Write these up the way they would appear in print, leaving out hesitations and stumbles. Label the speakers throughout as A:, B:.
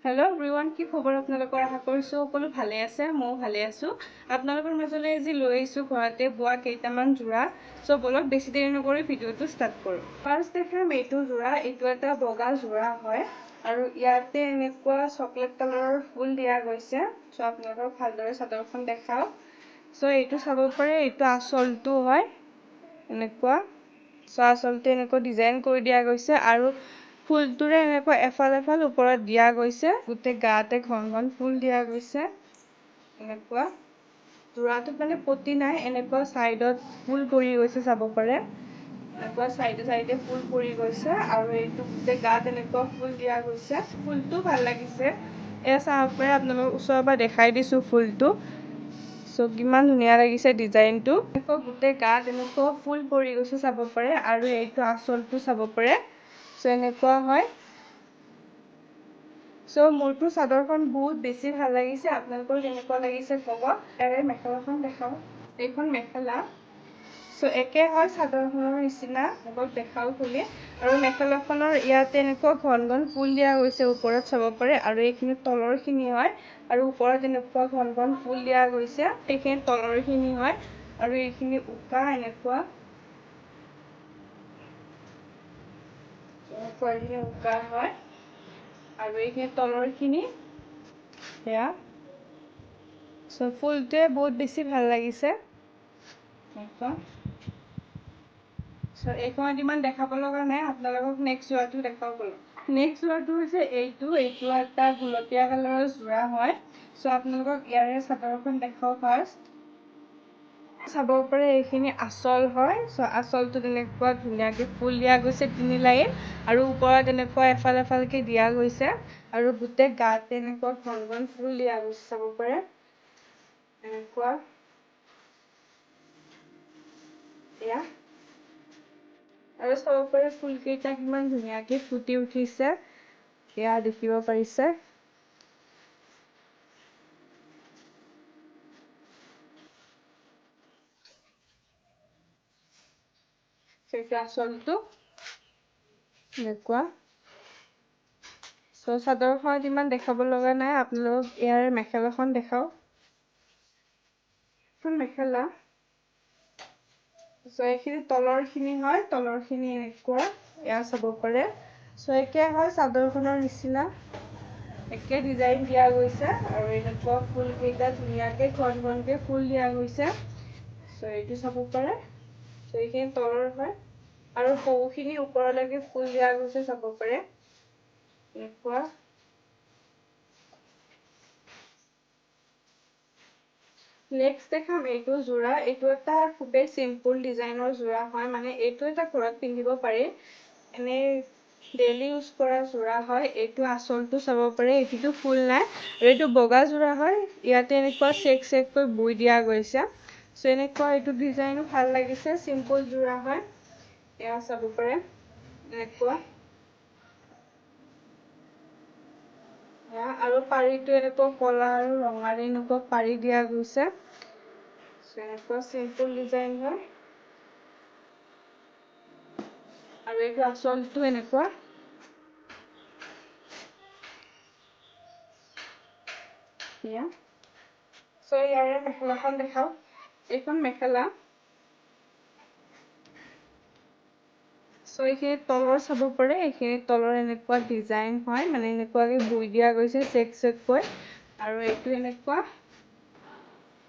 A: Hello' everyone, কি খবৰ আপোনালোকৰ? আশা কৰিছোঁ সকলো ভালে আছে, ময়ো ভালে আছোঁ। আপোনালোকৰ মাজলৈ আজি লৈ আহিছোঁ ঘৰতে বোৱা কেইটামান যোৰা। চ' বলক বেছি দেৰি নকৰি ভিডিঅ'টো ষ্টাৰ্ট কৰোঁ। ফাৰ্ষ্ট দেখাম এইটো যোৰা। এইটো এটা বগা যোৰা হয় আৰু ইয়াতে এনেকুৱা চকলেট কালাৰৰ ফুল দিয়া গৈছে। চ' আপোনালোকক ভালদৰে চাদৰখন দেখাওঁ। চ' এইটো চাব পাৰে, এইটো আঁচলটো হয় এনেকুৱা। চ' আঁচলটো এনেকুৱা ডিজাইন কৰি দিয়া গৈছে আৰু ফুলটোৰে এনেকুৱা এফাল এফাল ওপৰত দিয়া গৈছে। গোটেই গাতে ঘন ফুল দিয়া গৈছে এনেকুৱা। যোৰাটোত মানে পতি নাই, এনেকুৱা চাইডত ফুল পৰি গৈছে চাব পাৰে। এনেকুৱা চাইডে ফুল পৰি গৈছে আৰু এইটো গোটেই গাত এনেকুৱা ফুল দিয়া গৈছে। ফুলটো ভাল লাগিছে। চাব পাৰে, আপোনালোকক ওচৰৰ পৰা দেখাই দিছোঁ ফুলটো। চ' কিমান ধুনীয়া লাগিছে ডিজাইনটো। গোটেই গাত এনেকুৱা ফুল পৰি গৈছে চাব পাৰে আৰু এইটো আঁচলটো চাব পাৰে। চ' এনেকুৱা হয়। চ' মোৰতো চাদৰখন বহুত বেছি ভাল লাগিছে। আপোনালোকৰ কেনেকুৱা লাগিছে ক'ব। ইয়াৰে মেখেলাখন দেখাওঁ। এইখন মেখেলা। চ' একে হয় চাদৰখনৰ নিচিনা। আপোনালোকক দেখাওঁ খুলি। আৰু মেখেলাখনৰ ইয়াতে এনেকুৱা ঘন ফুল দিয়া গৈছে ওপৰত চাব পাৰে আৰু এইখিনি তলৰ খিনি হয়। আৰু ওপৰত এনেকুৱা ঘন ফুল দিয়া গৈছে। এইখিনি তলৰ খিনি হয় আৰু এইখিনি উকা এনেকুৱা। উকা হয় আৰু এইখিনি তলৰ খিনি সেয়া। চ' ফুলটোৱে বহুত বেছি ভাল লাগিছে। চ' এইখনত ইমান দেখাব লগা নাই। আপোনালোকক নেক্সট যোৰাটো দেখাওঁ বলক। নেক্সট যোৰাটো হৈছে এইটো এটা গুলপীয়া কালাৰৰ যোৰা হয়। চ' আপোনালোকক ইয়াৰে চাদৰখন দেখাওঁ ফাৰ্ষ্ট। চাব পাৰে এইখিনি আঁচল হয়। চ' আঁচলটো তেনেকুৱা ধুনীয়াকে ফুল দিয়া গৈছে 3 লাইন আৰু ওপৰত এনেকুৱা এফাল এফালকে দিয়া গৈছে আৰু গোটেই গাতে এনেকুৱা ঘন ফুল দিয়া গৈছে চাব পাৰে এনেকুৱা। এয়া আৰু চাব পাৰে ফুলকেইটা কিমান ধুনীয়াকে ফুটি উঠিছে। এয়া দেখিব পাৰিছে। সেইটো আঁচলটো এনেকুৱা। চ' চাদৰখনত ইমান দেখাব লগা নাই। আপোনালোকক ইয়াৰ মেখেলাখন দেখাওঁ। মেখেলা। চ' এইখিনি তলৰ খিনি হয়, তলৰ খিনি এনেকুৱা। এয়া চাব পাৰে। চ' একে হয় চাদৰখনৰ নিচিনা। একে ডিজাইন দিয়া গৈছে আৰু এনেকুৱা ফুল কেইটা ধুনীয়াকে ঘনকে ফুল দিয়া গৈছে। চ' এইটো চাব পাৰে। চ' এইখিনি তলৰ হয় আৰু বহুখিনি ওপৰলৈকে ফুল দিয়া গৈছে চাব পাৰে এনেকুৱা। নেক্সট দেখাম এইটো যোৰা। এইটো এটা খুবেই চিম্পুল ডিজাইনৰ যোৰা হয়। মানে এইটো এটা ঘৰত পিন্ধিব পাৰি। এনেই ডেইলি ইউজ কৰা যোৰা হয়। এইটো আঁচলটো চাব পাৰে। এইটোতো ফুল নাই আৰু এইটো বগা যোৰা হয়। ইয়াতে এনেকুৱা চেক বৈ দিয়া গৈছে। চ' এনেকুৱা এইটো ডিজাইনো ভাল লাগিছে। চিম্পুল যোৰা হয়। এয়া চাব পাৰে এনেকুৱা। আৰু পাৰিটো এনেকুৱা কলা আৰু ৰঙাৰে এনেকুৱা পাৰি দিয়া গৈছে। এনেকুৱা চিম্পুল ডিজাইন হয় আৰু এইটো আঁচলটো এনেকুৱা। এয়া। চ' ইয়াৰে মেখেলাখন দেখাওঁ। এইখন মেখেলা। চ' এইখিনি তলৰ চাব পাৰে। এইখিনি তলৰ এনেকুৱা ডিজাইন হয়। মানে এনেকুৱাকে বৈ দিয়া গৈছে চেক আৰু এইটো এনেকুৱা।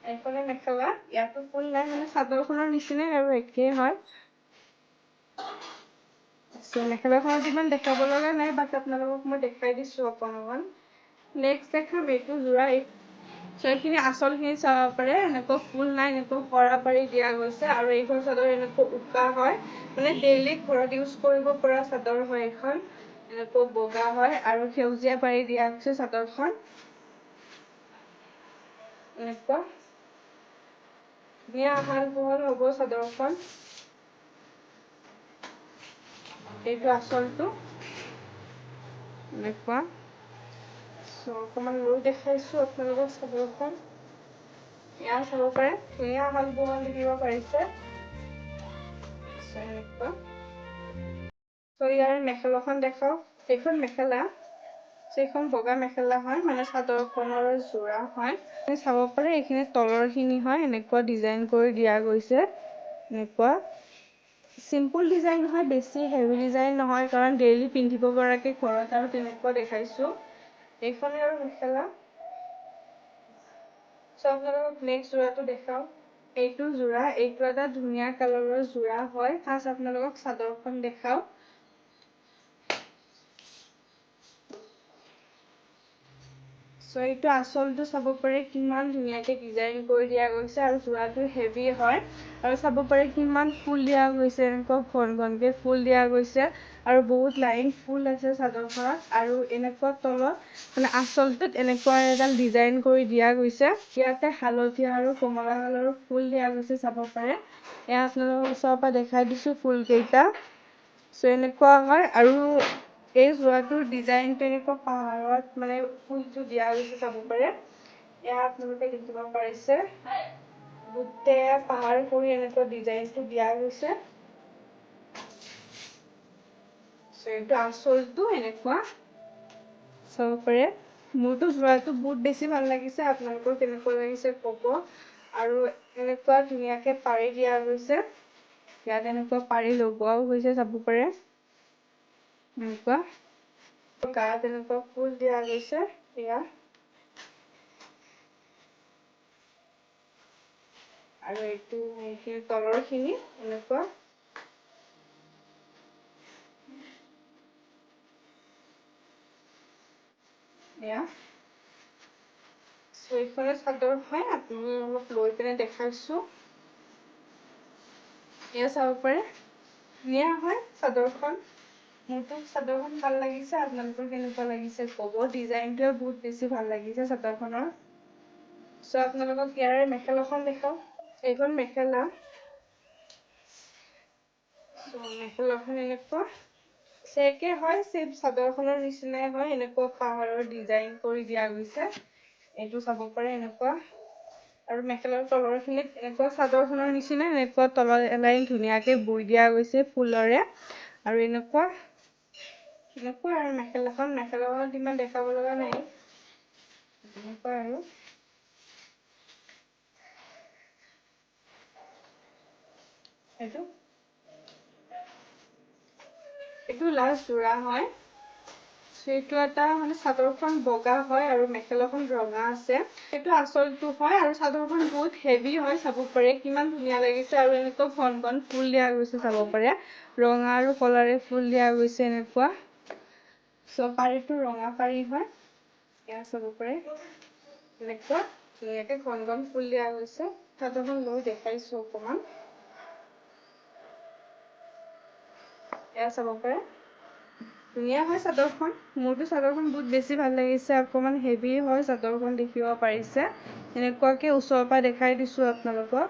A: এইখনে মেখেলা। ইয়াতো ফুল নাই, মানে চাদৰখনৰ নিচিনাই আৰু একেই হয়। মেখেলাখনত ইমান দেখাব লগা নাই, বাট আপোনালোকক মই দেখাই দিছোঁ অকণমান। নেক্সট দেখাম এইটো যোৰা। চ' এইখিনি আঁচলখিনি চাব পাৰে। এনেকুৱা ফুল নাই, এনেকুৱা পৰা পাৰি দিয়া গৈছে আৰু এইখন চাদৰ এনেকুৱা উকা হয়। মানে ডেইলি ঘৰত ইউজ কৰিব পৰা চাদৰ হয় এইখন। এনেকুৱা বগা হয় আৰু সেউজীয়া পাৰি দিয়া হৈছে চাদৰখন এনেকুৱা। ধুনীয়া আহল বহল হ'ব চাদৰখন। এইটো আঁচলটো এনেকুৱা। চ' অকণমান লৈ দেখাইছোঁ আপোনালোকক চাদৰখন। এয়া চাব পাৰে। ধুনীয়া আহল বহল দেখিব পাৰিছে। এনেকুৱা। চ' ইয়াৰ মেখেলাখন দেখাওঁ। এইখন মেখেলা। এইখন বগা মেখেলা হয়, মানে চাদৰখনৰ যোৰা হয়। আপুনি চাব পাৰে এইখিনি তলৰখিনি হয়, এনেকুৱা ডিজাইন কৰি দিয়া গৈছে। এনেকুৱা চিম্পুল ডিজাইন হয়, বেছি হেভি ডিজাইন নহয়, কাৰণ ডেইলি পিন্ধিব পৰাকে ঘৰত আৰু তেনেকুৱা দেখাইছোঁ। এইখনে আৰু মেখেলা। আপোনালোকক নেক্সট যোৰাটো দেখাওঁ। এইটো যোৰা, এইটো এটা ধুনীয়া কালাৰৰ যোৰা হয়। ফাৰ্ষ্ট আপোনালোকক চাদৰখন দেখাওঁ। এইটো আঁচলটো চাব পাৰে কিমান ধুনীয়াকে ডিজাইন কৰি দিয়া গৈছে, আৰু যোৰাটো হেভি হয়। আৰু চাব পাৰে কিমান ফুল দিয়া গৈছে, এনেকুৱা ঘন ঘনকে ফুল দিয়া গৈছে, আৰু বহুত লাইন ফুল আছে চাদৰখনত। আৰু এনেকুৱা তলত মানে আঁচলটোত এনেকুৱা এডাল ডিজাইন কৰি দিয়া গৈছে। ইয়াতে হালধীয়া আৰু কমলা কালাৰৰ ফুল দিয়া গৈছে, চাব পাৰে। এয়া আপোনালোকক ওচৰৰ পৰা দেখাই দিছো ফুল কেইটা। এনেকুৱা হয়, আৰু এই যোৰাটোৰ ডিজাইনটো এনেকুৱা পাহাৰত মানে ফুলটো দিয়া গৈছে, চাব পাৰে। এয়া আপোনালোকে দেখিব পাৰিছে, গোটেই পাহাৰ কৰি এনেকুৱা ডিজাইনটো দিয়া গৈছে। এইটো আঁচলটো এনেকুৱা চাব পাৰে। মোৰতো যোৰাটো বহুত বেছি ভাল লাগিছে, আপোনালোকৰ কেনেকুৱা লাগিছে ক'ব। আৰু এনেকুৱা ধুনীয়াকে পাৰি দিয়া গৈছে। ইয়াত এনেকুৱা পাৰি লগোৱাও গৈছে, চাব পাৰে। এনেকুৱা গাত এনেকুৱা ফুল দিয়া গৈছে, এয়া। আৰু এইখিনি তলৰ খিনি এনেকুৱা। এয়া এইখনে চাদৰ হয়, আপুনি অলপ লৈ পিনে দেখাইছো। এয়া চাব পাৰে, ধুনীয়া হয় চাদৰখন। মোৰতো চাদৰখন ভাল লাগিছে, আপোনালোকৰ কেনেকুৱা লাগিছে ক'ব। ডিজাইনটোৱে বহুত বেছি ভাল লাগিছে চাদৰখনৰ। আপোনালোকক ইয়াৰে মেখেলাখন দেখাওঁ। এইখন মেখেলা। মেখেলাখন এনেকুৱা একে হয়, চেম চাদৰখনৰ নিচিনাই হয়, এনেকুৱা পাহাৰৰ ডিজাইন কৰি দিয়া গৈছে। এইটো চাব পাৰে এনেকুৱা। আৰু মেখেলাৰ তলৰ খিনিত এনেকুৱা চাদৰখনৰ নিচিনা এনেকুৱা তলৰ এলাইন ধুনীয়াকে বৈ দিয়া গৈছে ফুলৰে। আৰু এনেকুৱা আৰু মেখেলাখনত ইমান দেখাব লগা নাই। এনেকুৱা আৰু এইটো লাষ্ট যোৰা হয়। এইটো এটা মানে চাদৰখন বগা হয়, আৰু মেখেলাখন ৰঙা আছে। এইটো আঁচলটো হয়, আৰু চাদৰখন বহুত হেভি হয়, চাব পাৰে কিমান ধুনীয়া লাগিছে। আৰু এনেকুৱা ঘন ঘন ফুল দিয়া গৈছে, চাব পাৰে। ৰঙা আৰু কলাৰে ফুল দিয়া গৈছে এনেকুৱা। পাৰিটো ৰঙা পাৰি হয়, এয়া চাব পাৰে। এনেকুৱা ধুনীয়াকে ঘন ঘন ফুল দিয়া গৈছে। চাদৰখন লৈ দেখাইছো অকমান। এয়া চাব পাৰে। ধুনীয়া হয় চাদৰখন। মোৰতো চাদৰখন বহুত বেছি ভাল লাগিছে। অকমান হেভি হয় চাদৰখন, দেখিব পাৰিছে। এনেকুৱাকে ওচৰৰ পৰা দেখাই দিছো আপোনালোকক।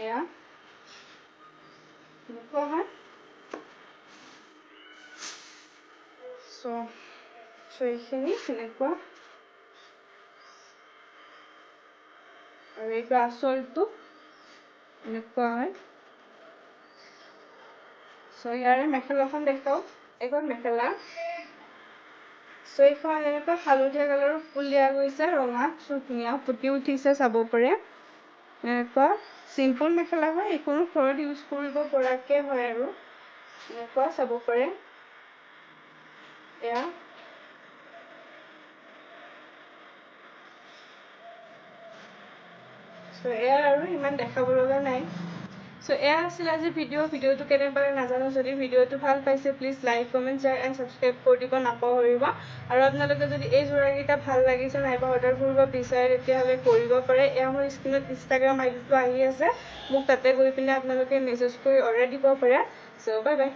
A: এয়া এনেকুৱা হয়। এইখিনি এনেকুৱা। আৰু এইটো আঁচলটো এনেকুৱা হয়। ইয়াৰে মেখেলাখন দেখাওঁ। এইখন মেখেলা। এইখন এনেকুৱা হালধীয়া কালাৰৰ ফুল দিয়া গৈছে, ৰঙাত ধুনীয়া ফুটি উঠিছে, চাব পাৰে। এনেকুৱা চিম্পুল মেখেলা হয়, এইখনো ঘৰত ইউজ কৰিব পৰাকে হয় আৰু। এনেকুৱা চাব পাৰে। এয়া এয়া আৰু ইমান দেখাব লগা নাই। এয়া আছিল আজিৰ ভিডিঅ'টো কেনে পালে নাজানো। যদি ভিডিঅ'টো ভাল পাইছে, please like, comment, share and subscribe কৰি দিব নাপাহৰিব। আৰু আপোনালোকে যদি এই যোৰাকেইটা ভাল লাগিছে নাইবা অৰ্ডাৰ কৰিব বিচাৰে, তেতিয়াহ'লে কৰিব পাৰে। এয়া মোৰ স্ক্ৰীনত ইনষ্টাগ্ৰাম আইডিটো আহি আছে। মোক তাতে গৈ পিনে আপোনালোকে মেছেজ কৰি অৰ্ডাৰ দিব পাৰে। Bye bye.